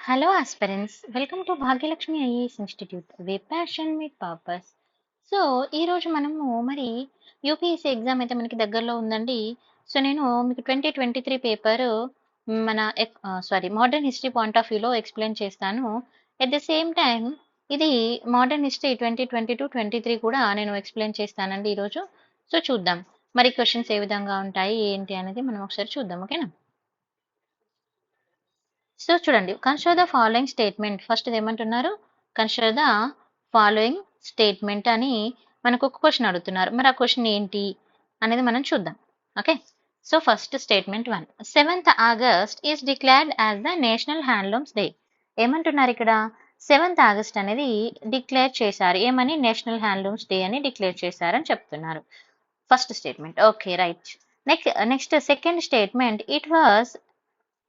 Hello aspirants, welcome to Bhagyalakshmi IAS Institute, where passion meet purpose. So ఈ రోజు మనము మరి యూపీఎస్సీ ఎగ్జామ్ అయితే మనకి దగ్గరలో ఉందండి. సో నేను మీకు 2023 పేపర్ మన మోడర్న్ హిస్టరీ పాయింట్ ఆఫ్ వ్యూలో ఎక్స్ప్లెయిన్ చేస్తాను. ఎట్ ద సేమ్ టైం ఇది మోడర్న్ హిస్టరీ 2022-23 కూడా నేను ఎక్స్ప్లెయిన్ చేస్తానండి ఈరోజు. సో చూద్దాం మరి క్వశ్చన్స్ ఏ విధంగా ఉంటాయి ఏంటి అనేది మనం ఒకసారి చూద్దాం. ఓకేనా? సో చూడండి, consider the following statement. First ఏమంటున్నారు? కన్సిడర్ ద ఫాలోయింగ్ స్టేట్మెంట్ అని మనకు ఒక క్వశ్చన్ అడుగుతున్నారు. మరి ఆ క్వశ్చన్ ఏంటి అనేది మనం చూద్దాం. Okay, so first statement 1, 7th August is declared as the national handlooms day. ఏమంటున్నారు ఇక్కడ? 7th August అనేది డిక్లేర్ చేశారు. ఏమని? నేషనల్ హ్యాండ్లూమ్స్ డే అని డిక్లేర్ చేశారని చెప్తున్నారు. First statement. Okay, right. Next second statement, it was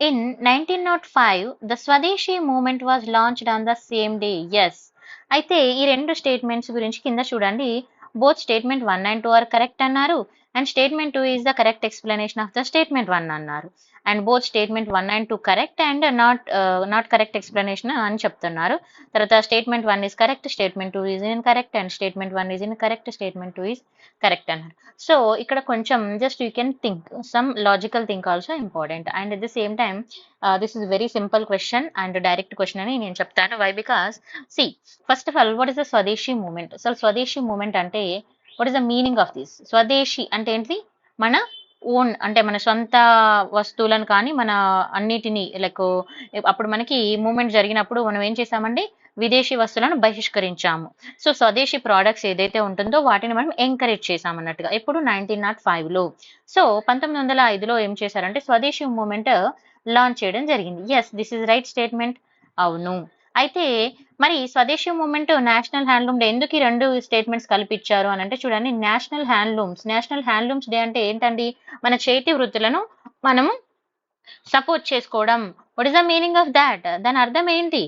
in 1905, the Swadeshi movement was launched on the same day. Yes. అయితే ఈ రెండు స్టేట్మెంట్స్ గురించి కింద చూడండి. Both statement 1 and 2 are correct అన్నారు, and statement 2 is the correct explanation of the statement 1 అన్నారు. And both statement 1 and 2 correct and not correct explanation అని చెప్తున్నారు. తర్వాత statement 1 is correct, statement 2 is incorrect, and statement 1 is incorrect, statement 2 is correct అన్నారు. So ఇక్కడ కొంచెం just you can think some logical think also important. And at the same time this is very simple question and direct question అని నేను చెప్తాను. Why? Because see, first of all, what is the Swadeshi movement? అసలు Swadeshi movement అంటే what is the meaning of this? Swadeshi అంటే ఏంటి? మన own, అంటే మన సొంత వస్తువులను కానీ మన అన్నిటినీ లైక్ అప్పుడు మనకి మూమెంట్ జరిగినప్పుడు మనం ఏం చేసామండి? విదేశీ వస్తువులను బహిష్కరించాము. సో స్వదేశీ ప్రోడక్ట్స్ ఏదైతే ఉంటుందో వాటిని మనం ఎంకరేజ్ చేసామన్నట్టుగా. ఎప్పుడు? 1905లో. సో 1905లో ఏం చేశారంటే స్వదేశీ మూమెంట్ లాంచ్ చేయడం జరిగింది. Yes, this is right statement. అవును. అయితే మరి స్వదేశీ మూమెంట్ నేషనల్ హ్యాండ్లూమ్ డే ఎందుకు ఈ రెండు స్టేట్మెంట్స్ కల్పించారు అని అంటే చూడండి, నేషనల్ హ్యాండ్లూమ్స్ డే అంటే ఏంటండి? మన చేతి వృత్తులను మనము సపోర్ట్ చేసుకోవడం. What is the meaning of that? దాని అర్థం ఏంటి?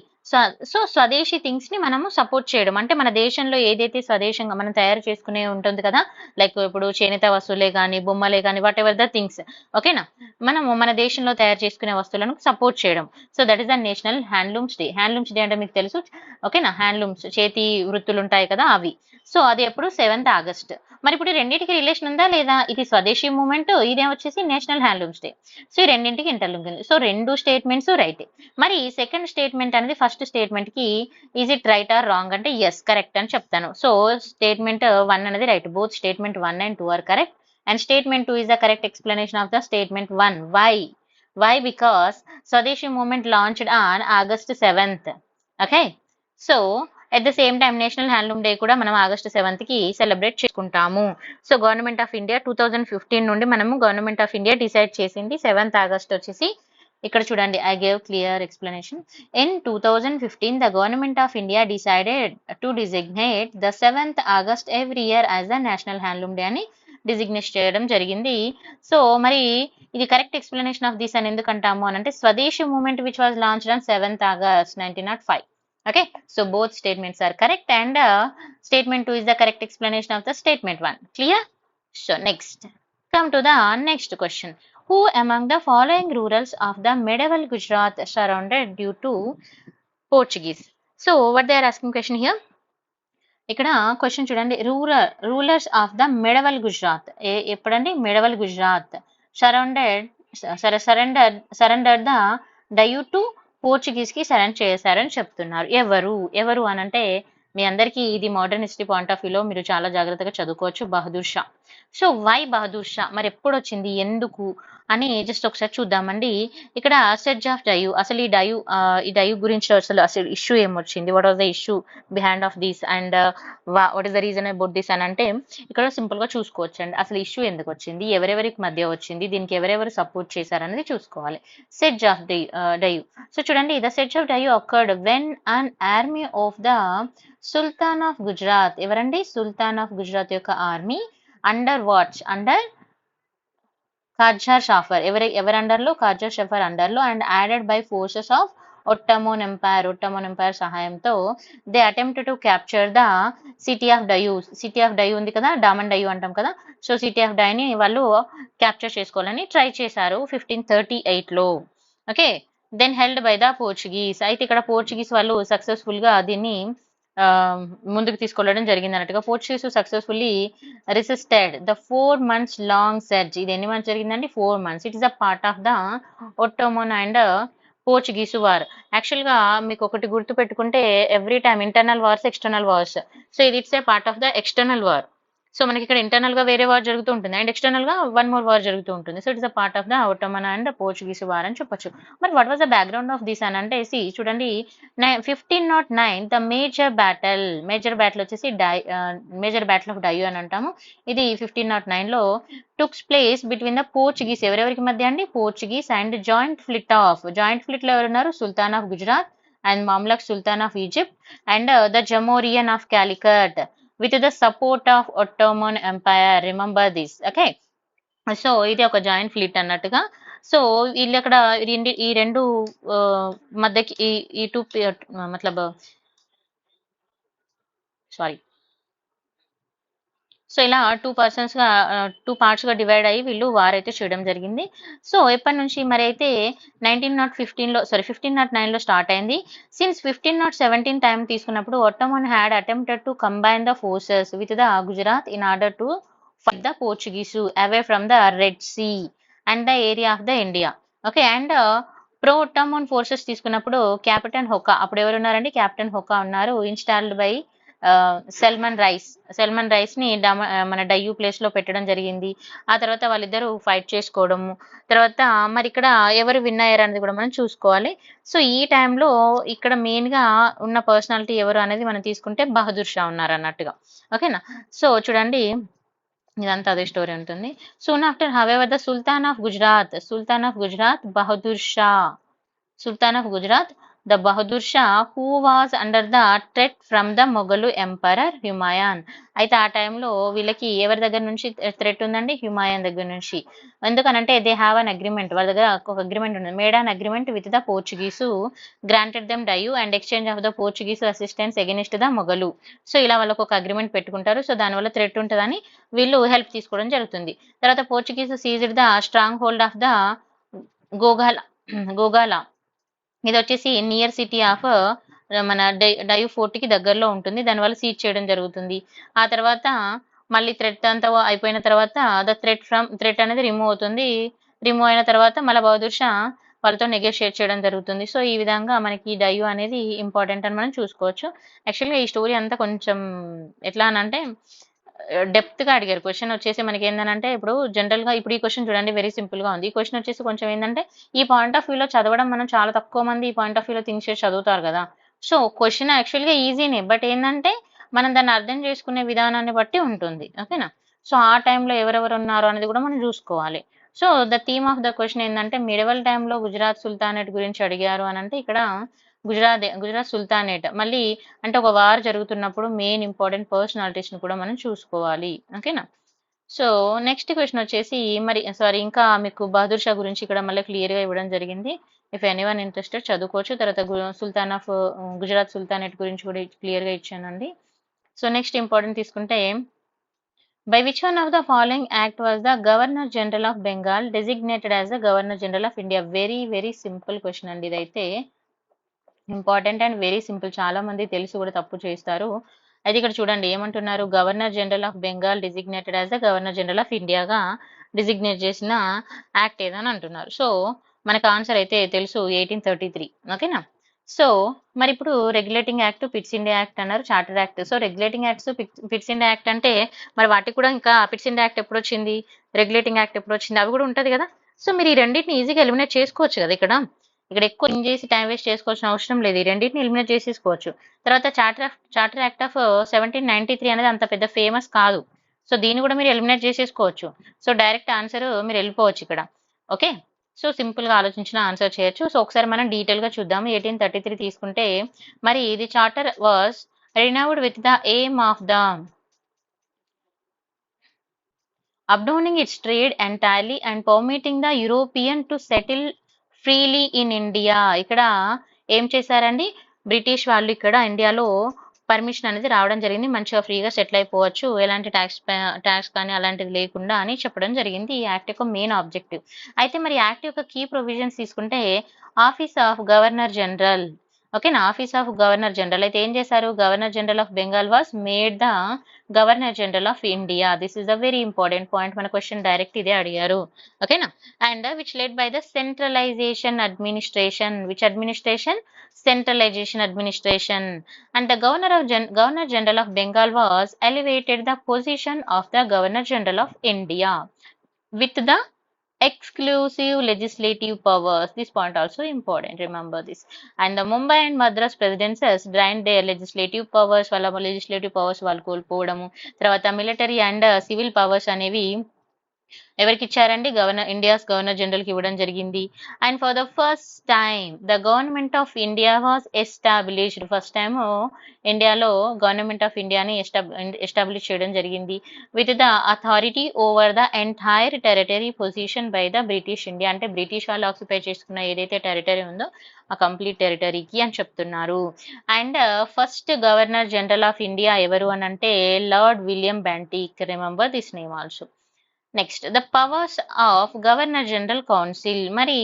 సో స్వదేశీ థింగ్స్ ని మనము సపోర్ట్ చేయడం అంటే మన దేశంలో ఏదైతే స్వదేశంగా మనం తయారు చేసుకునే ఉంటుంది కదా, లైక్ ఇప్పుడు చేనేత వస్తువులే కానీ బొమ్మలే కానీ వాట్ ఎవర్ ద థింగ్స్. ఓకేనా? మనము మన దేశంలో తయారు చేసుకునే వస్తువులను సపోర్ట్ చేయడం. So that is the national handlooms day. Handlooms day అంటే మీకు తెలుసు. ఓకేనా? హ్యాండ్లూమ్స్ చేతి వృత్తులు ఉంటాయి కదా అవి. సో అది ఎప్పుడు? 7th August. మరి ఇప్పుడు రెండింటికి రిలేషన్ ఉందా లేదా? ఇది స్వదేశీ మూమెంట్, ఇదే వచ్చేసి నేషనల్ హ్యాండ్లూమ్స్ డే. సో ఈ రెండింటికి ఇంటర్లింక్ ఉంది. సో రెండు స్టేట్మెంట్స్ రైట్. మరి సెకండ్ స్టేట్మెంట్ అనేది ఫస్ట్ స్టేట్మెంట్ కి is it right or wrong అంటే ఎస్, కరెక్ట్ అని చెప్తాను. సో స్టేట్మెంట్ 1 అనేది right. Both statement 1 and 2 are correct, and statement 2 is the correct explanation of the statement 1. Why? Because Swadeshi movement launched on August 7th. Okay. So at the same time national handloom day కూడా మనం August 7th కి celebrate చేసుకుంటాము. So government of India 2015 నుండి మనము government of India decide చేసింది 7th August వచ్చేసి. ఇక్కడ చూడండి, I gave clear explanation. In 2015 the government of India decided to designate the 7th August every year as the national handloom day అని designate చేయడం జరిగింది. So మరి ఇది కరెక్ట్ ఎక్స్ప్లెనేషన్ ఆఫ్ దిస్ అని ఎందుకు అంటాము అని అంటే Swadeshi movement which was launched on 7th August 1905. Okay, so both statements are correct and statement 2 is the correct explanation of the statement 1. Clear? So next, come to the next question. Who among the following rulers of the medieval Gujarat surrendered due to Portuguese? So what they are asking question here? ఇక్కడ question చూడండి, rulers of the medieval Gujarat. ఎప్పుడండి? Medieval Gujarat surrender the Diu to Portuguese కి surrender చేశారని చెప్తున్నారు. ఎవరు అనంటే మీ అందరికీ ఇది మోడర్న్ హిస్టరీ పాయింట్ ఆఫ్ వ్యూలో మీరు చాలా జాగ్రత్తగా చదువుకోవచ్చు. బహదూర్ షా. So why Bahadur Shah? మరి ఎప్పుడు వచ్చింది, ఎందుకు అని జస్ట్ ఒకసారి చూద్దామండి. ఇక్కడ సెడ్జ్ ఆఫ్ డయూ, అసలు ఈ డయూ గురించి అసలు ఇష్యూ ఏమొచ్చింది, what was the issue behind of this and what is the reason about this అని అంటే ఇక్కడ సింపుల్ గా చూసుకోవచ్చు అండి. అసలు ఇష్యూ ఎందుకు వచ్చింది, ఎవరెవరికి మధ్య వచ్చింది, దీనికి ఎవరెవరు సపోర్ట్ చేశారనేది చూసుకోవాలి. Sedge of Diu. సో చూడండి, the sedge of Diu occurred when an army of the Sultan of Gujarat. ఎవరండి? సుల్తాన్ ఆఫ్ గుజరాత్ యొక్క ఆర్మీ అండర్ ఖాజర్ షాఫర్. ఎవరి అండర్లో? ఖాజర్ షాఫర్ అండర్లో. And added by forces of Ottoman Empire సహాయంతో they attempt to capture the city of Diu ఉంది కదా, డామన్ డయూ అంటాం కదా. సో సిటీ ఆఫ్ డయూని వాళ్ళు క్యాప్చర్ చేసుకోవాలని ట్రై చేశారు 1538లో. Okay, then held by the Portuguese. అయితే ఇక్కడ పోర్చుగీస్ వాళ్ళు సక్సెస్ఫుల్ గా దీన్ని ముందుకు తీసుకెళ్ళడం జరిగింది అన్నట్టుగా. Portuguese successfully resisted the 4 months long search. ఇది ఎన్ని మంత్స్ జరిగిందండి? 4 months. It is a part of the Ottoman and Portuguese war. Actual గా మీకు ఒకటి గుర్తు పెట్టుకుంటే every time internal wars, external wars. So ఇది it's a part of the external war. So మనకి ఇక్కడ ఇంటర్నల్ గా వేరే వార్ జరుగుతూ ఉంటుంది అండ్ ఎక్స్టర్నల్ గా వన్ మోర్ వార్ జరుగుతూ ఉంటుంది. So it's a part of the Ottoman and Portuguese war అని చెప్పొచ్చు. మరి what was the background of this అని అంటే చూడండి 1509 ద మేజర్ బ్యాటిల్ వచ్చేసి మేజర్ బ్యాటిల్ ఆఫ్ డయూ అని అంటాము. ఇది 1509 లో tooks place between the Portuguese, ఎవరెవరికి మధ్య అండి? పోర్చుగీస్ అండ్ జాయింట్ ఫ్లిట్ లో ఎవరున్నారు? Sultan of Gujarat and Mamluk sultan of Egypt and the Zamorin of Calicut with the support of Ottoman Empire. Remember this. Okay. So ఇది ఒక జాయింట్ ఫ్లీట్ అన్నట్టుగా. So వీళ్ళు అక్కడ ఈ రెండు మధ్యకి ఈ టూ మతలబ్ సారీ సో ఇలా టూ పార్ట్స్ గా డివైడ్ అయ్యి వీళ్ళు వార్ అయితే చేయడం జరిగింది. సో ఎప్పటి నుంచి మరి అయితే 1509 లో స్టార్ట్ అయింది. సిన్స్ 1517 టైం తీసుకున్నప్పుడు Ottoman had attempted to combine the forces with the Gujarat in order to fight the Portuguese away from the Red Sea and the area of the India. Okay. And pro Ottoman forces తీసుకున్నప్పుడు captain హొకా, అప్పుడు ఎవరు ఉన్నారండి? Captain హొకా ఉన్నారు. Installed by సెల్మన్ rice ని మన Diu place లో పెట్టడం జరిగింది. ఆ తర్వాత వాళ్ళిద్దరూ ఫైట్ చేసుకోవడము. తర్వాత మరి ఇక్కడ ఎవరు విన్ అయ్యారు అనేది కూడా మనం చూసుకోవాలి. సో ఈ టైంలో ఇక్కడ మెయిన్ గా ఉన్న పర్సనాలిటీ ఎవరు అనేది మనం తీసుకుంటే బహదూర్ షా ఉన్నారు అన్నట్టుగా. ఓకేనా. సో చూడండి ఇదంతా అదే స్టోరీ ఉంటుంది. Soon after however the Sultan of Gujarat the Bahadur Shah who was under the threat from the Mughal Emperor Humayun. అయితే ఆ టైంలో వీళ్ళకి ఎవరి దగ్గర నుంచి థ్రెట్ ఉందండి? హ్యుమాయూన్ దగ్గర నుంచి. ఎందుకనంటే దే హ్యావ్ అన్ అగ్రిమెంట్, వాళ్ళ దగ్గర ఒక అగ్రిమెంట్ ఉంది. Made an agreement with the Portuguese, granted them Diu and exchange of the Portuguese assistance against the Mughal. So ఇలా వాళ్ళకి ఒక అగ్రిమెంట్ పెట్టుకుంటారు. సో దానివల్ల థ్రెట్ ఉంటుందని వీళ్ళు హెల్ప్ తీసుకోవడం జరుగుతుంది. తర్వాత Portuguese seized the stronghold of the Gogala. ఇది వచ్చేసి నియర్ సిటీ ఆఫ్ మన డయూ ఫోర్ట్కి దగ్గరలో ఉంటుంది. దానివల్ల సీజ్ చేయడం జరుగుతుంది. ఆ తర్వాత మళ్ళీ థ్రెట్ అంతా అయిపోయిన తర్వాత ద థ్రెట్ అనేది రిమూవ్ అవుతుంది. రిమూవ్ అయిన తర్వాత మళ్ళీ బహదూర్ షా వాళ్ళతో నెగోషియేట్ చేయడం జరుగుతుంది. సో ఈ విధంగా మనకి డయూ అనేది ఇంపార్టెంట్ అని మనం చూసుకోవచ్చు. యాక్చువల్గా ఈ స్టోరీ అంతా కొంచెం ఎట్లా అనంటే డెప్త్ గా అడిగారు. క్వశ్చన్ వచ్చేసి మనకి ఏంటంటే ఇప్పుడు జనరల్ గా ఇప్పుడు ఈ క్వశ్చన్ చూడండి వెరీ సింపుల్ గా ఉంది. ఈ క్వశ్చన్ వచ్చేసి కొంచెం ఏంటంటే ఈ పాయింట్ ఆఫ్ వ్యూలో చదవడం మనం చాలా తక్కువ మంది ఈ పాయింట్ ఆఫ్ వ్యూలో థింక్ చేసి చదువుతారు కదా. సో క్వశ్చన్ యాక్చువల్ గా ఈజీనే, బట్ ఏంటంటే మనం దాన్ని అర్థం చేసుకునే విధానాన్ని బట్టి ఉంటుంది. ఓకేనా. సో ఆ టైంలో ఎవరెవరు ఉన్నారు అనేది కూడా మనం చూసుకోవాలి. So the theme of the question ఏంటంటే మిడివల్ టైంలో గుజరాత్ సుల్తానేట్ గురించి అడిగారు అని అంటే ఇక్కడ గుజరాత్ సుల్తానేట్ మళ్ళీ అంటే ఒక వార్ జరుగుతున్నప్పుడు మెయిన్ ఇంపార్టెంట్ పర్సనాలిటీస్ ని కూడా మనం చూసుకోవాలి. ఓకేనా. సో నెక్స్ట్ క్వశ్చన్ వచ్చేసి మరి ఇంకా మీకు బహదూర్ షా గురించి ఇక్కడ మళ్ళీ క్లియర్ గా ఇవ్వడం జరిగింది. ఇఫ్ ఎనీవన్ ఇంట్రెస్టెడ్ చదువుకోవచ్చు. తర్వాత సుల్తాన్ ఆఫ్ గుజరాత్ సుల్తానేట్ గురించి కూడా క్లియర్ గా ఇచ్చానండి. సో నెక్స్ట్ ఇంపార్టెంట్ తీసుకుంటే by which one of the following act was the Governor General of Bengal designated as the Governor General of India? Very simple question అండి. ఇదైతే important and very simple. చాలా మంది తెలిసి కూడా తప్పు చేస్తారు. అయితే ఇక్కడ చూడండి ఏమంటున్నారు? Governor general of Bengal designated as the governor general of ఇండియాగా డిజిగ్నేట్ చేసిన యాక్ట్ ఏదని అంటున్నారు. సో మనకు ఆన్సర్ అయితే తెలుసు 1833. ఓకేనా. సో మరి ఇప్పుడు regulating act, Pitt's India act అన్నారు, charter act. So regulating acts, Pitt's India act అంటే మరి వాటికి కూడా ఇంకా పిట్స్ ఇండియా యాక్ట్ ఎప్పుడు వచ్చింది, రెగ్యులేటింగ్ యాక్ట్ ఎప్పుడు వచ్చింది, అవి కూడా ఉంటది కదా. సో మీరు ఈ రెండింటిని ఈజీగా ఎలిమినేట్ చేసుకోవచ్చు కదా. ఇక్కడ ఎక్కువ థింక్ చేసి టైం వేస్ట్ చేసుకోవాల్సిన అవసరం లేదు. ఈ రెండింటిని ఎలిమినేట్ చేసేసుకోవచ్చు. తర్వాత చార్టర్ యాక్ట్ ఆఫ్ 1793 అనేది అంత పెద్ద ఫేమస్ కాదు. సో దీన్ని కూడా మీరు ఎలిమినేట్ చేసేసుకోవచ్చు. సో డైరెక్ట్ ఆన్సర్ మీరు వెళ్ళిపోవచ్చు ఇక్కడ. ఓకే. సో సింపుల్ గా ఆలోచించిన ఆన్సర్ చేయొచ్చు. సో ఒకసారి మనం డీటెయిల్ గా చూద్దాము. 1833 తీసుకుంటే మరి ఇది charter was renowned with the aim of the upowning its trade entirely and permitting the European to settle freely in India. ఇక్కడ ఏం చేశారండి? బ్రిటిష్ వాళ్ళు ఇక్కడ ఇండియాలో పర్మిషన్ అనేది రావడం జరిగింది. మంచిగా ఫ్రీగా సెటిల్ అయిపోవచ్చు, ఎలాంటి ట్యాక్స్ కానీ అలాంటిది లేకుండా అని చెప్పడం జరిగింది. ఈ యాక్ట్ యొక్క మెయిన్ ఆబ్జెక్టివ్. అయితే మరి యాక్ట్ యొక్క కీ ప్రొవిజన్స్ తీసుకుంటే ఆఫీస్ ఆఫ్ గవర్నర్ జనరల్, ఓకేనా, ఆఫీస్ ఆఫ్ గవర్నర్ జనరల్ అయితే ఏం చేశారు, governor general of Bengal was made the governor general of India. This is the very important point, మన క్వశ్చన్ డైరెక్ట్ ఇదే అడిగారు, ఓకేనా. And which led by the centralisation administration, which administration, centralization administration, and the governor general of Bengal was elevated the position of the governor general of India with the exclusive legislative powers. This point also important, remember this. And the Mumbai and Madras presidencies drained their legislative powers, వాళ్ళ legislative powers వాళ్ళు కోల్పోవడము, తర్వాత military and civil powers అనేవి ఎవరికి ఇచ్చారండి, India's governor general కి ఇవ్వడం జరిగింది. And for the first time the government of India was established, first time ఇండియాలో గవర్నమెంట్ ఆఫ్ ఇండియాని ఎస్టాబ్లిష్ చేయడం జరిగింది. With the authority over the entire territory position by the British India, అంటే British వాళ్ళు occupy చేసుకున్న ఏదైతే టెరిటరీ ఉందో ఆ కంప్లీట్ టెరిటరీకి అని చెప్తున్నారు. And first governor general of India ఎవరు అని అంటే lord William Bentinck, remember this name also. Next the powers of governor general council, మరి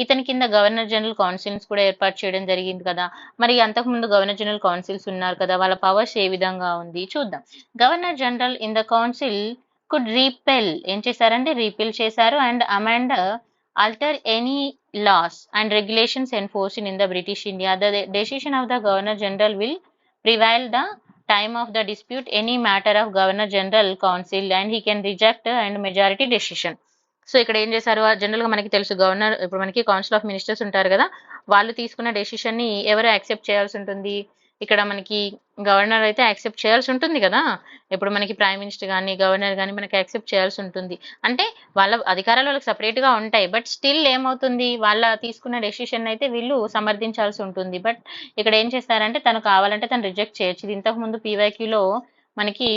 ఇతని కింద గవర్నర్ జనరల్ కౌన్సిల్స్ కూడా ఏర్పాటు చేయడం జరిగింది కదా. మరి అంతకుముందు గవర్నర్ జనరల్ కౌన్సిల్స్ ఉన్నారు కదా, వాళ్ళ పవర్స్ ఏ విధంగా ఉంది చూద్దాం. Governor general in the council could repeal, ఏం చేశారంటే రీపెల్ చేశారు, and amend alter any laws and regulations enforced in the British India. The decision of the Governor General will prevail the time of the dispute any matter of Governor General Council and he can reject and majority decision. So ఇక్కడ ఏం చేశారు, general గా మనకి తెలుసు governor, ఇప్పుడు మనకి council of ministers ఉంటారు కదా, వాళ్ళు తీసుకున్న డెసిషన్ ని ఎవరు యాక్సెప్ట్ చేయాల్సి ఉంటుంది, ఇక్కడ మనకి గవర్నర్ అయితే యాక్సెప్ట్ చేయాల్సి ఉంటుంది కదా. ఇప్పుడు మనకి ప్రైమ్ మినిస్టర్ కానీ గవర్నర్ కానీ మనకి యాక్సెప్ట్ చేయాల్సి ఉంటుంది, అంటే వాళ్ళ అధికారాలు వాళ్ళకి సపరేట్ గా ఉంటాయి, బట్ స్టిల్ ఏమవుతుంది, వాళ్ళ తీసుకున్న డెసిషన్ అయితే వీళ్ళు సమర్థించాల్సి ఉంటుంది. బట్ ఇక్కడ ఏం చేస్తారంటే తను కావాలంటే తను రిజెక్ట్ చేయొచ్చు. ఇది ఇంతకు ముందు పీవైక్యూలో మనకి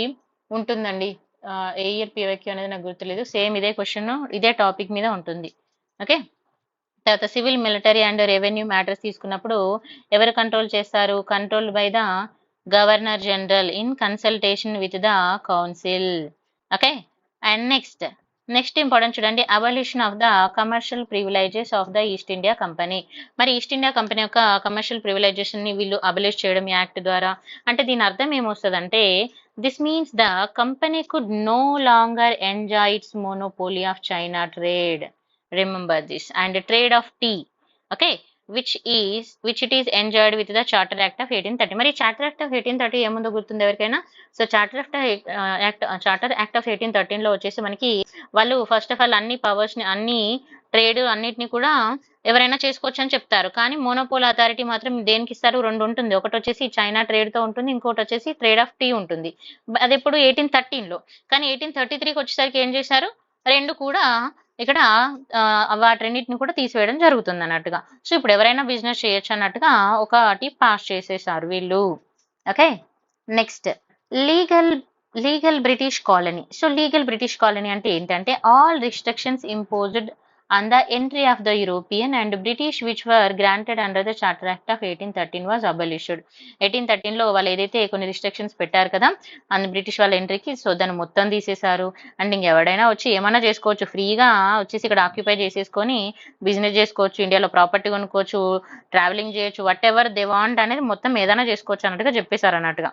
ఉంటుందండి, ఏ ఇయర్ పీవైక్యూ అనేది నాకు గుర్తులేదు, సేమ్ ఇదే క్వశ్చన్ ఇదే టాపిక్ మీద ఉంటుంది, ఓకే. తర్వాత civil, military and revenue matters తీసుకున్నప్పుడు ఎవరు కంట్రోల్ చేస్తారు, control by the governor general in consultation with the council, okay. And next important చూడండి, abolition of the commercial privileges of the East India Company. మరి East India Company యొక్క commercial privileges ని వీళ్ళు abolish చేయడం act ద్వారా. అంటే దీని అర్థం ఏమొస్తుందంటే this means the company could no longer enjoy its monopoly of China trade, remember this, and trade of tea, okay, which it is enjoyed with the Charter Act of 1830. మరి charter act of 1830 ఏముందో గుర్తుంది ఎవరికైనా? So charter act of 1813 లో వచ్చేసి మనకి వాళ్ళు first of all అన్ని powers ని, అన్ని ట్రేడ్ అన్నిటిని కూడా ఎవరైనా చేసుకోవచ్చు అని చెప్తారు, కానీ మోనోపోల్ అథారిటీ మాత్రం దేనికి ఇస్తారు, రెండు ఉంటుంది. ఒకటి వచ్చేసి చైనా ట్రేడ్ తో ఉంటుంది, ఇంకోటి వచ్చేసి ట్రేడ్ ఆఫ్ టీ ఉంటుంది. అది ఎప్పుడు 1813 లో, కానీ 1833కి వచ్చేసరికి ఏం చేశారు, రెండు కూడా ఇక్కడ వాటిన్నిటిని కూడా తీసివేయడం జరుగుతుంది అన్నట్టుగా. సో ఇప్పుడు ఎవరైనా బిజినెస్ చేయొచ్చు అన్నట్టుగా ఒకటి పాస్ చేసేసారు వీళ్ళు, okay. Next legal British colony. So legal British colony అంటే ఏంటంటే all restrictions imposed on the entry of the European and British which were granted under the Charter Act of 1813 was abolished. 1813 లో వాళ్ళు ఏదైతే కొన్ని restrictions పెట్టారు కదా and British వాళ్ళ ఎంట్రీకి, so దాన్ని మొత్తం తీసేశారు. అండ్ ఇంకెవడైనా వచ్చి ఏమైనా చేసుకోవచ్చు, ఫ్రీగా వచ్చేసి ఇక్కడ ఆక్యుపై చేసేసుకొని బిజినెస్ చేసుకోవచ్చు, ఇండియాలో ప్రాపర్టీ కొనుక్కోవచ్చు, ట్రావెలింగ్ చేయొచ్చు, వాట్ ఎవర్ దే వాంట్ అనేది మొత్తం ఏదైనా చేసుకోవచ్చు అన్నట్టుగా చెప్పేశారు అన్నట్టుగా.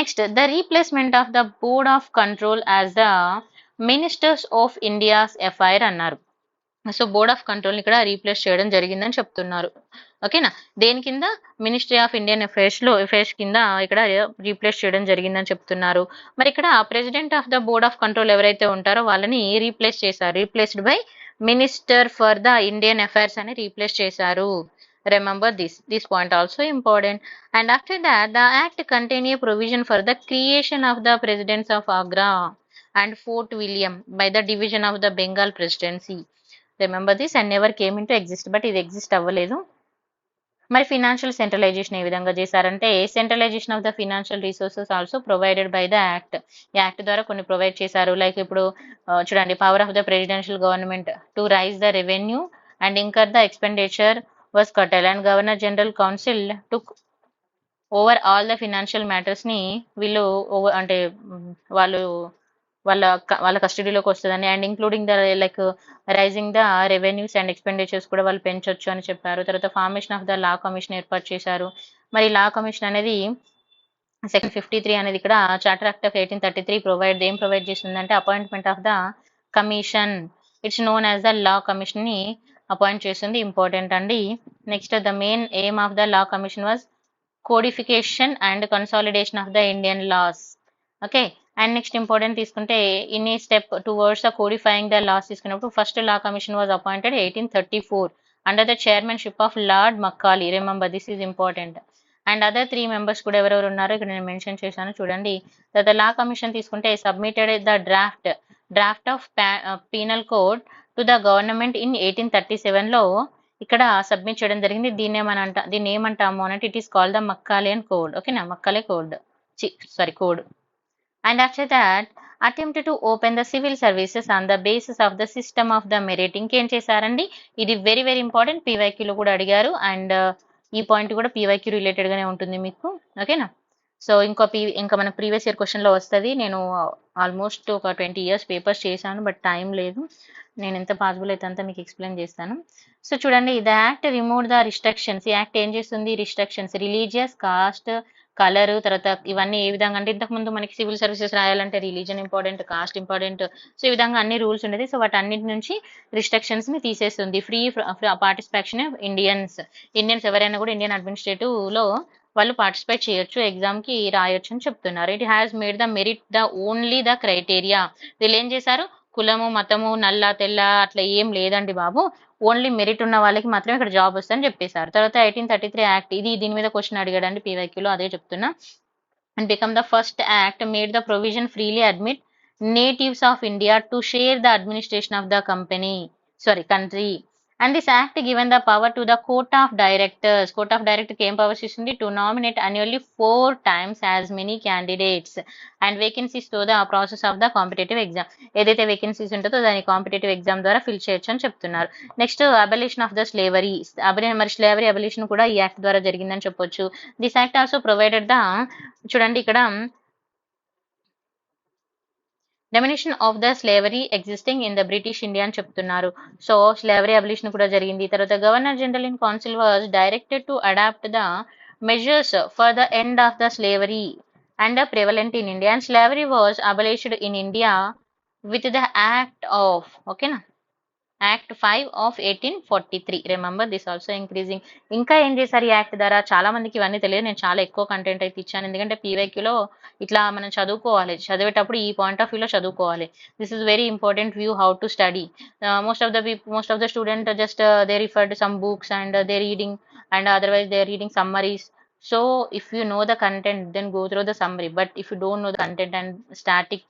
Next the replacement of the board of control as the ministers of India's FIR అన్నారు. సో బోర్డ్ ఆఫ్ కంట్రోల్ ఇక్కడ రీప్లేస్ చేయడం జరిగిందని చెప్తున్నారు, ఓకేనా. దేని కింద, మినిస్ట్రీ ఆఫ్ ఇండియన్ అఫైర్స్ కింద ఇక్కడ రీప్లేస్ చేయడం జరిగిందని చెప్తున్నారు. మరి ఇక్కడ president of the board of control ఎవరైతే ఉంటారో వాళ్ళని రీప్లేస్ చేశారు, replaced by minister for the Indian affairs అని రీప్లేస్ చేశారు. Remember this point also important. And after that the act contain a provision for the creation of the presidents of Agra and Fort William by the division of the Bengal presidency. Remember this, and never came into exist, but ఇది exist అవ్వలేదు. మరి financial centralisation ఏ విధంగా చేశారంటే centralisation of the financial resources also provided by the act. ఈ act ద్వారా కొన్ని provide చేశారు, లైక్ ఇప్పుడు చూడండి, power of the presidential government to raise the revenue and incur the expenditure was curtailed and Governor General Council took over all the financial మ్యాటర్స్ని వీళ్ళు అంటే వాళ్ళు వాళ్ళ కస్టడీలోకి వస్తుందని, and including the like raising the revenues and expenditures కూడా వాళ్ళు పెంచొచ్చు అని చెప్పారు. తర్వాత formation of the law commission ఏర్పాటు చేశారు. మరి లా కమిషన్ అనేది సెక్షన్ 53 అనేది ఇక్కడ చార్టర్ యాక్ట్ ఆఫ్ 1833 ఏం ప్రొవైడ్ చేస్తుందంటే appointment of the commission. It's known as the law commission ని అపాయింట్ చేస్తుంది. ఇంపార్టెంట్ అండి. Next the main aim of the law commission was codification and consolidation of the Indian laws. Okay, and next important తీసుకుంటే in a step towards the codifying the laws తీసుకున్నప్పుడు first law commission was appointed 1834 under the chairmanship of lord Macaulay. Remember this is important. And other 3 members కూడా ఎవరెవరు ఉన్నారో ఇక్కడ నేను mention చేశాను చూడండి. తర్వాత లా కమిషన్ తీసుకుంటే submitted the draft of penal code to the government in 1837లో ఇక్కడ సబ్మిట్ చేయడం జరిగింది. దీన్ని ఏమంటాము అంటే it is called the Macaulayan code. ఓకేనా, Macaulay code code. And after that attempt to open the civil services on the basis of the system of the merit. ఇంకేం చేశారండి, ఇది వెరీ వెరీ ఇంపార్టెంట్, పీవైక్యూలో కూడా అడిగారు. అండ్ ఈ point కూడా PYQ related గానే ఉంటుంది మీకు. ఓకేనా, సో ఇంకా మన ప్రీవియస్ ఇయర్ క్వశ్చన్ లో వస్తుంది. నేను ఆల్మోస్ట్ ఒక 20 years పేపర్స్ చేశాను, బట్ టైం లేదు. నేను ఎంత పాసిబుల్ అయితే అంతా మీకు ఎక్స్ప్లెయిన్ చేస్తాను. సో చూడండి, the act remove the restrictions. ఈ యాక్ట్ ఏం చేస్తుంది, రిస్ట్రిక్షన్స్ రిలీజియస్, కాస్ట్, కలర్, తర్వాత ఇవన్నీ ఏ విధంగా అంటే ఇంతకుముందు మనకి సివిల్ సర్వీసెస్ రాయాలంటే religion important, cost important, so ఈ విధంగా అన్ని రూల్స్ ఉండేది. సో వాటి అన్నిటి నుంచి రిస్ట్రిక్షన్స్ ని తీసేస్తుంది. ఫ్రీ పార్టిసిపేషన్ ఇండియన్స్ ఎవరైనా కూడా ఇండియన్ అడ్మినిస్ట్రేటివ్ లో వాళ్ళు పార్టిసిపేట్ చేయొచ్చు, ఎగ్జామ్ కి రాయొచ్చు అని చెప్తున్నారు. It has made the merit the only the criteria. వీళ్ళు ఏం చేశారు, కులము, మతము, నల్ల తెల్ల అట్లా ఏం లేదండి బాబు, ఓన్లీ మెరిట్ ఉన్న వాళ్ళకి మాత్రమే ఇక్కడ జాబ్ వస్తుందని చెప్పేశారు. తర్వాత 1833 యాక్ట్, దీని మీద క్వశ్చన్ అడిగాడండి పీవైక్యూలో, అదే చెప్తున్నా. And become the first act made the provision freely admit natives of India to share the administration of the country. And this act given the power to the court of directors. Court of director ఏం powers ఇస్తుంది, to nominate annually 4 times as many candidates and vacancies to the process of the competitive exam. ఏదైతే vacancies ఉంటుందో దాని competitive exam ద్వారా fill చేయొచ్చు అని చెప్తున్నారు. Next అబలిషన్ of the slavery. మరి స్లేవరీ అబలిషన్ కూడా ఈ యాక్ట్ ద్వారా జరిగిందని చెప్పొచ్చు. This act also provided the, చూడండి ఇక్కడ diminution of the slavery existing in the British India అని చెప్తున్నారు. సో స్లేవరీ అబలిషన్ కూడా జరిగింది. తర్వాత governor general in council was directed to adopt the measures for the end of the slavery and prevalent in India. And slavery was abolished in India with the act of, ఓకేనా, act 5 of 1843. Remember this also increasing. ఇంకా ఏం చేశారు ఈ act ద్వారా, చాలా మందికి ఇవన్నీ తెలియదు. నేను చాలా ఎక్కువ కంటెంట్ అయితే ఇచ్చాను, ఎందుకంటే పీవైక్యూలో ఇట్లా మనం చదువుకోవాలి, చదివేటప్పుడు ఈ పాయింట్ ఆఫ్ వ్యూలో చదువుకోవాలి. This is very important view how to study. Most of the student just they referred some books and they reading and otherwise they reading summaries. So if you know the content, then go through the summary. But if you don't know the content and static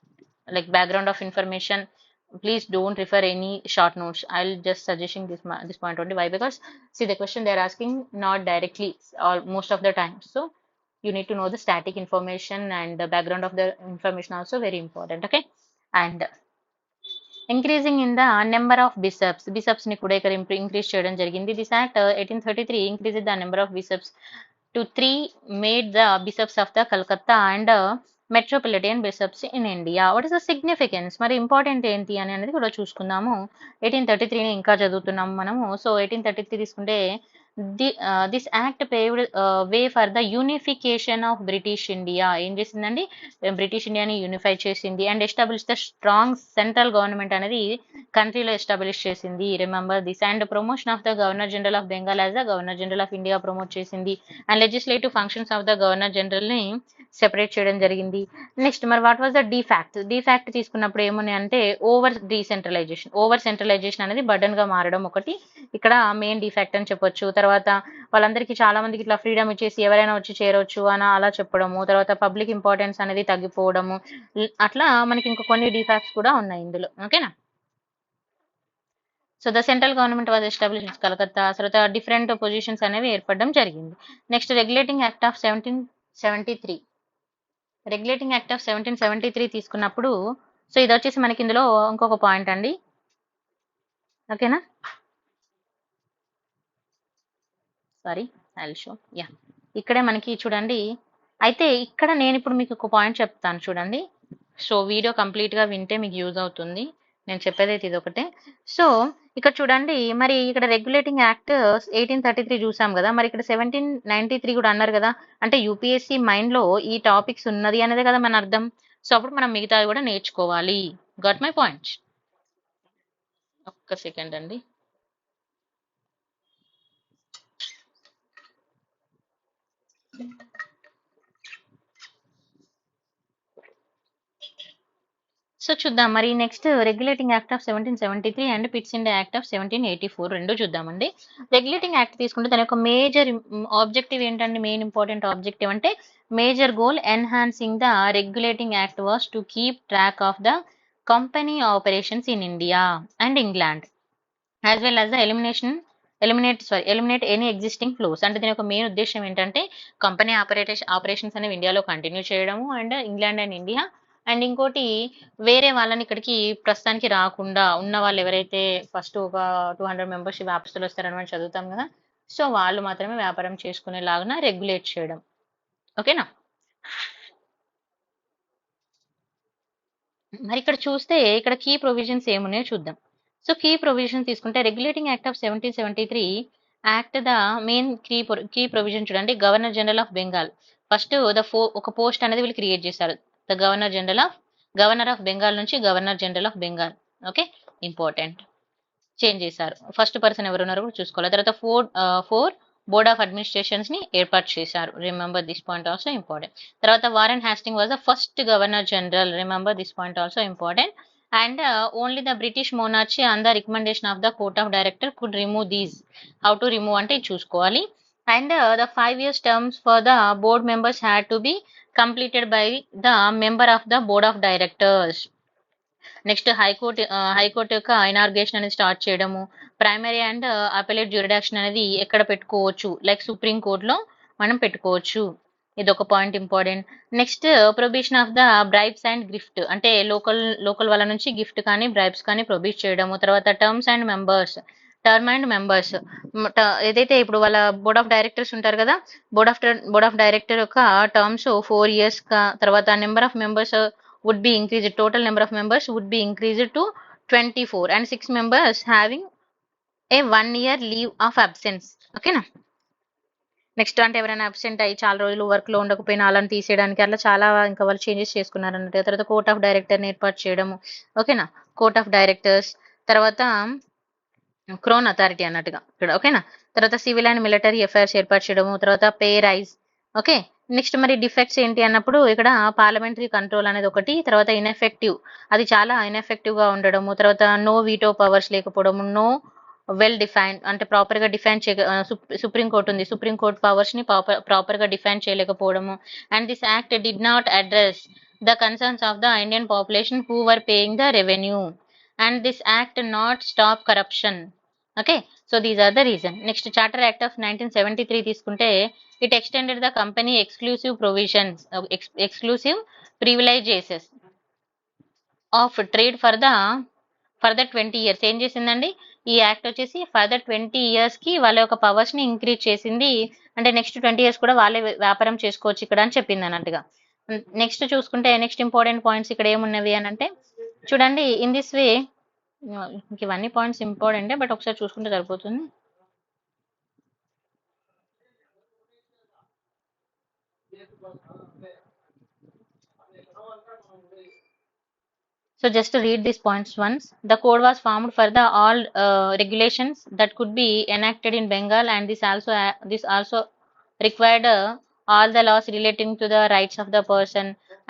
like background of information, please don't refer any short notes. I'll just suggesting this point only. Why? Because see, the question they're asking not directly or most of the time, so you need to know the static information and the background of the information also very important. Okay, and increasing in the number of bishops ni kuda ikkada increase cheyadam jarigindi. This act 1833 increased the number of bishops to 3, made the bishops of the Calcutta and metropolitan bishops in India. What is the significance, మరి important ఏంటి అని అనేది కూడా చూసుకుందాము. 1833ని ఇంకా చదువుతున్నాము మనము. So 1833 తీసుకుంటే this act paved way for the unification of British India. ఏం చేసిందండి, బ్రిటిష్ ఇండియాని యూనిఫై చేసింది. And establish the strong central government అనేది కంట్రీలో ఎస్టాబ్లిష్ చేసింది. Remember this. And promotion of the governor general of Bengal as the governor general of India promote చేసింది. And legislative functions of the governor general ని separate చేయడం జరిగింది. Next మరి what was the defunct తీసుకున్నప్పుడు ఏమున్నాయి అంటే ఓవర్ సెంట్రలైజేషన్ అనేది burden గా మారడం ఒకటి ఇక్కడ మెయిన్ డిఫాక్ట్ అని చెప్పొచ్చు. తర్వాత వాళ్ళందరికీ చాలా మందికి ఇట్లా ఫ్రీడమ్ ఇచ్చేసి ఎవరైనా వచ్చి చేరొచ్చు అని అలా చెప్పడము. తర్వాత పబ్లిక్ ఇంపార్టెన్స్ అనేది తగ్గిపోవడము. అట్లా మనకి ఇంకా కొన్ని డిఫాక్ట్స్ కూడా ఉన్నాయి ఇందులో. ఓకేనా, so the central government was established Calcutta. తర్వాత డిఫరెంట్ పొజిషన్స్ అనేవి ఏర్పడడం జరిగింది. Next regulating act of 1773. Regulating act of 1773 తీసుకున్నప్పుడు, సో ఇది వచ్చేసి మనకి ఇందులో ఇంకొక పాయింట్ అండి. ఓకేనా, sorry I will show. Yeah, ఇక్కడే మనకి చూడండి. అయితే ఇక్కడ నేను ఇప్పుడు మీకు ఒక పాయింట్ చెప్తాను చూడండి. సో వీడియో కంప్లీట్గా వింటే మీకు యూజ్ అవుతుంది. నేను చెప్పేదైతే ఇదొకటే. సో ఇక్కడ చూడండి, మరి ఇక్కడ రెగ్యులేటింగ్ యాక్ట్ 1833 చూసాం కదా, మరి ఇక్కడ 1793 కూడా అన్నారు కదా, అంటే యూపీఎస్సీ మైండ్లో ఈ టాపిక్స్ ఉన్నది అనేదే కదా మన అర్థం. సో అప్పుడు మనం మిగతాది కూడా నేర్చుకోవాలి. Got my point? ఒక్క సెకండ్ అండి. సో చూద్దాం మరి next regulating act of 1773 and pits India act of 1784 రెండు చూద్దామండి. రెగ్యులేటింగ్ యాక్ట్ తీసుకుంటే దాని యొక్క మేజర్ ఆబ్జెక్టివ్ ఏంటండి? మెయిన్ ఇంపార్టెంట్ ఆబ్జెక్టివ్ అంటే major goal enhancing the regulating act was to keep track of the company operations in India and England as well as the eliminate any existing flows. అంటే దీని యొక్క main ఉద్దేశం ఏంటంటే company operations అనేవి ఇండియాలో continue చేయడము and England and India, and ఇంకోటి వేరే వాళ్ళని ఇక్కడికి ప్రస్తుతానికి రాకుండా ఉన్న వాళ్ళు ఎవరైతే ఫస్ట్ ఒక 200 మెంబర్స్ వ్యాపారస్తులు వస్తారని మనం చదువుతాం కదా, సో వాళ్ళు మాత్రమే వ్యాపారం చేసుకునేలాగా రెగ్యులేట్ చేయడం. ఓకేనా? మరి ఇక్కడ చూస్తే ఇక్కడ కీ ప్రొవిజన్స్ ఏమున్నాయో చూద్దాం. సో కీ ప్రొవిజన్ తీసుకుంటే regulating act of 1773 act the main key provision చూడండి. Governor general of Bengal first ఒక పోస్ట్ అనేది వీళ్ళు క్రియేట్ చేశారు. ద గవర్నర్ ఆఫ్ బెంగాల్ నుంచి governor general of Bengal. Okay, important. Change చేశారు. ఫస్ట్ పర్సన్ ఎవరున్నారో కూడా చూసుకోవాలి. తర్వాత ఫోర్ బోర్డ్ ఆఫ్ అడ్మినిస్ట్రేషన్స్ ని ఏర్పాటు చేశారు. Remember this point also important. తర్వాత Warren Hasting was the first governor general. Remember this point also important. And only the British monarchy on the recommendation of the court of director could remove these. How to remove అంటే చూసుకోవాలి. And the 5 years terms for the board members had to be completed by the member of the board of directors. Next high court యొక్క inauguration అనేది start చేయడము. Primary and appellate జ్యూరిడాక్షన్ అనేది ఎక్కడ పెట్టుకోవచ్చు? Like supreme కోర్టులో మనం పెట్టుకోవచ్చు. ఇది ఒక point important. Next prohibition of the bribes and gift, అంటే లోకల్ వాళ్ళ నుంచి గిఫ్ట్ కానీ బ్రైబ్స్ కానీ ప్రొబిట్ చేయడము. తర్వాత టర్మ్ అండ్ మెంబర్స్ ఏదైతే ఇప్పుడు వాళ్ళ బోర్డ్ ఆఫ్ డైరెక్టర్స్ ఉంటారు కదా, బోర్డ్ ఆఫ్ డైరెక్టర్ యొక్క టర్మ్స్ 4 years తర్వాత number of members would be increased. Total number of members would be increased to 24 and 6 members having a 1 year leave of absence. ఓకేనా? Next అంటే ఎవరైనా absent అయ్యి చాలా రోజులు వర్క్ లో ఉండకపోయినా అలాని తీసేయడానికి అట్లా చాలా ఇంకా వాళ్ళు చేంజెస్ చేసుకున్నారు అన్నట్టు. తర్వాత కోర్ట్ ఆఫ్ డైరెక్టర్ ని ఏర్పాటు చేయడము. ఓకేనా? కోర్ట్ ఆఫ్ డైరెక్టర్స్, తర్వాత క్రౌన్ అథారిటీ అన్నట్టుగా ఇక్కడ. ఓకేనా? తర్వాత సివిల్ అండ్ మిలిటరీ అఫైర్స్ ఏర్పాటు చేయడము. తర్వాత పే రైజ్. ఓకే, నెక్స్ట్ మరి డిఫెక్ట్స్ ఏంటి అన్నప్పుడు ఇక్కడ పార్లమెంటరీ కంట్రోల్ అనేది ఒకటి. తర్వాత ఇన్ఎఫెక్టివ్, అది చాలా ఇన్ఎఫెక్టివ్ గా ఉండడము. తర్వాత నో వీటో పవర్స్ లేకపోవడము. నో వెల్ డిఫైన్, అంటే ప్రాపర్ గా డిఫైన్ సుప్రీం కోర్ట్ ఉంది, సుప్రీం కోర్ట్ పవర్స్ ని ప్రాపర్ గా డిఫైన్ చేయలేకపోవడము. And this act did not address the concerns of the Indian population who were paying the revenue. And this act not stop corruption. Okay, so these are the reason. Next charter act of 1973 తీసుకుంటే it extended the company exclusive provisions, exclusive privileges of trade for the 20 years. ఏం చేసిందండి ఈ act వచ్చేసి? Further 20 years కి వాళ్ళ యొక్క powers ని increase చేసింది. అంటే నెక్స్ట్ 20 years కూడా వాళ్ళే వ్యాపారం చేసుకోవచ్చు ఇక్కడ అని చెప్పింది అన్నట్టుగా. నెక్స్ట్ చూసుకుంటే నెక్స్ట్ ఇంపార్టెంట్ పాయింట్స్ ఇక్కడ ఏమున్నవి అని అంటే చూడండి. ఇన్ దిస్ వే ఇవన్నీ పాయింట్స్ ఇంపార్టెంటే, బట్ ఒకసారి చూసుకుంటే సరిపోతుంది. So just to read these points once. The code was formed for the all regulations that could be enacted in Bengal, and this also required all the laws relating to the rights of the person.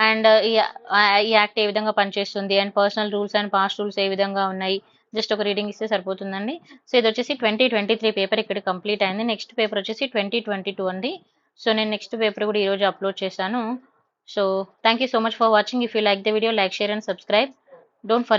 And ఈ act ఏ విధంగా పనిచేస్తుంది and personal rules and past rules ఏ విధంగా ఉన్నాయి. Just ఒక reading ఇస్తే సరిపోతుందండి. సో ఇది వచ్చేసి 2023 పేపర్ ఇక్కడ కంప్లీట్ అయింది. నెక్స్ట్ పేపర్ వచ్చేసి 2022 అండి. సో నేను నెక్స్ట్ పేపర్ కూడా ఈరోజు అప్లోడ్ చేశాను. So thank you so much for watching. If you like the video, like, share and subscribe. Don't forget